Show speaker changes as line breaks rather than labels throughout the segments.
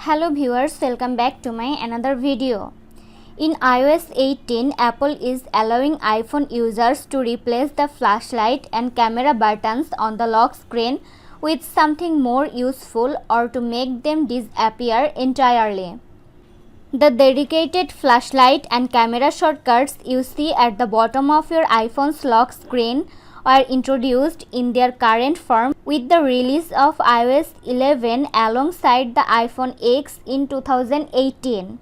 Hello viewers, welcome back to my another video. In iOS 18, Apple is allowing iPhone users to replace the flashlight and camera buttons on the lock screen with something more useful or to make them disappear entirely. The dedicated flashlight and camera shortcuts you see at the bottom of your iPhone's lock screen were introduced in their current form with the release of iOS 11 alongside the iPhone X in 2018.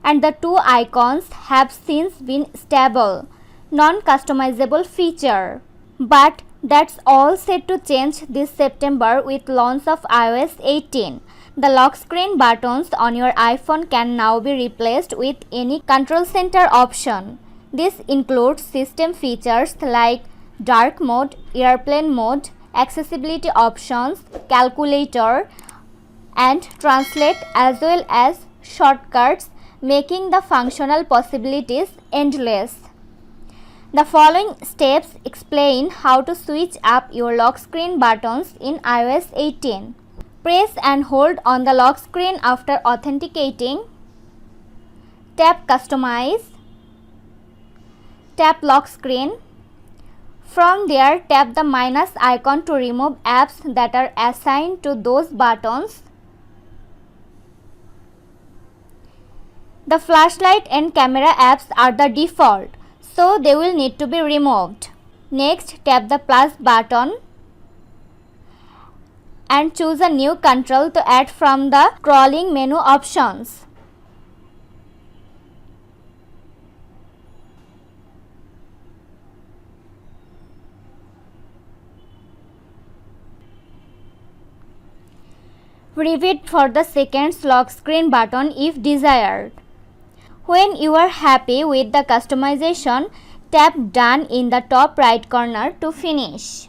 And the two icons have since been stable, non-customizable feature. But that's all set to change this September with launch of iOS 18. The lock screen buttons on your iPhone can now be replaced with any control center option. This includes system features like dark mode, airplane mode, accessibility options, calculator, and translate, as well as shortcuts, making the functional possibilities endless. The following steps explain how to switch up your lock screen buttons in iOS 18. Press and hold on the lock screen after authenticating. Tap Customize. Tap Lock Screen. From there, tap the minus icon to remove apps that are assigned to those buttons. The flashlight and camera apps are the default, so they will need to be removed. Next, tap the plus button and choose a new control to add from the scrolling menu options. Repeat for the second lock screen button if desired. When you are happy with the customization, tap Done in the top right corner to finish.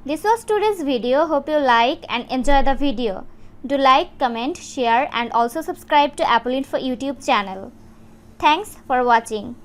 This was today's video. Hope you like and enjoy the video. Do like, comment, share and also subscribe to Apple Info YouTube channel. Thanks for watching.